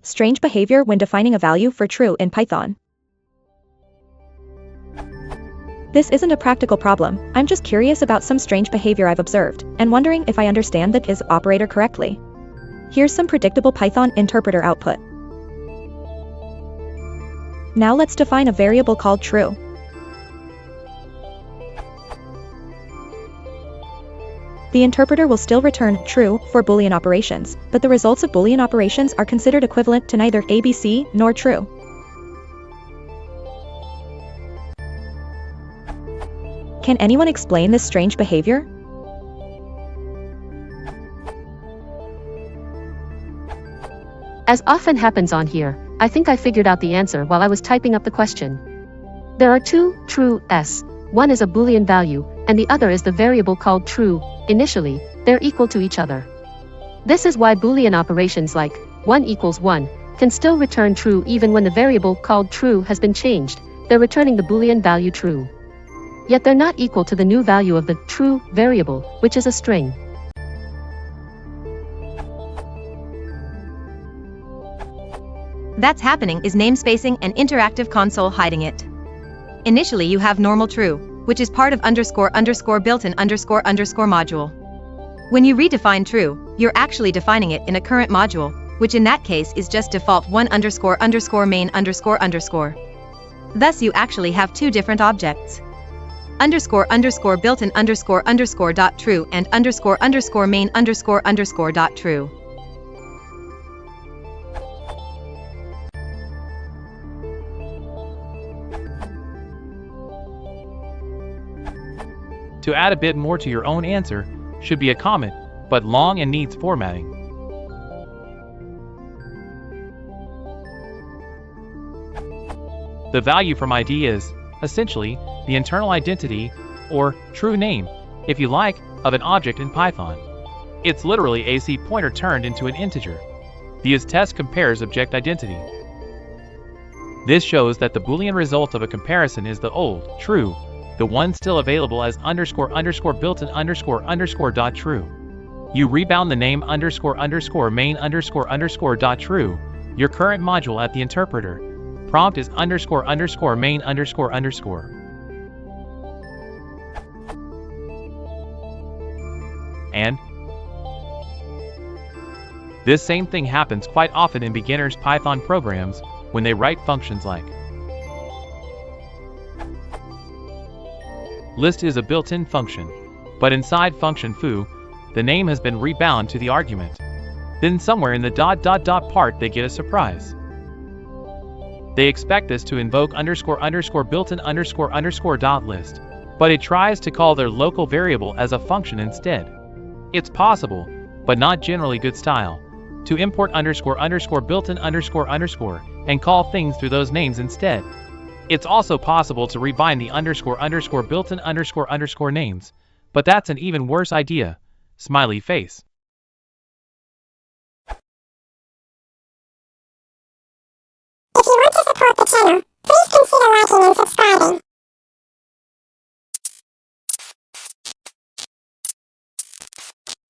Strange behavior when defining a value for true in Python. This isn't a practical problem, I'm just curious about some strange behavior I've observed, and wondering if I understand the is operator correctly. Here's some predictable Python interpreter output. Now let's define a variable called true. The interpreter will still return true for Boolean operations, but the results of Boolean operations are considered equivalent to neither ABC nor true. Can anyone explain this strange behavior? As often happens on here, I think I figured out the answer while I was typing up the question. There are two trues. One is a Boolean value, and the other is the variable called true. Initially, they're equal to each other. This is why Boolean operations like 1 equals 1 can still return true even when the variable called true has been changed. They're returning the Boolean value true. Yet they're not equal to the new value of the true variable, which is a string. That's happening is namespacing and interactive console hiding it. Initially you have normal true, which is part of __built-in __ module. When you redefine true, you're actually defining it in a current module, which in that case is just default 1 _ main __. Thus you actually have two different objects. __ built-in __ .true and __ main __ .true. To add a bit more to your own answer should be a comment, but long and needs formatting. The value from ID is, essentially, the internal identity, or true name, if you like, of an object in Python. It's literally a C pointer turned into an integer. The is test compares object identity. This shows that the Boolean result of a comparison is the old, true, the one still available as __ built-in __ .true. You rebound the name __ main __ .true, your current module at the interpreter. Prompt is __ main __ . And this same thing happens quite often in beginners' Python programs when they write functions like list is a built-in function, but inside function foo, the name has been rebound to the argument. Then somewhere in the ... part they get a surprise. They expect this to invoke __ built-in __ .list, but it tries to call their local variable as a function instead. It's possible, but not generally good style, to import __ built-in __ and call things through those names instead. It's also possible to rebind the __ built-in __ names, but that's an even worse idea. Smiley face. If you want to support the channel, please consider liking and subscribing.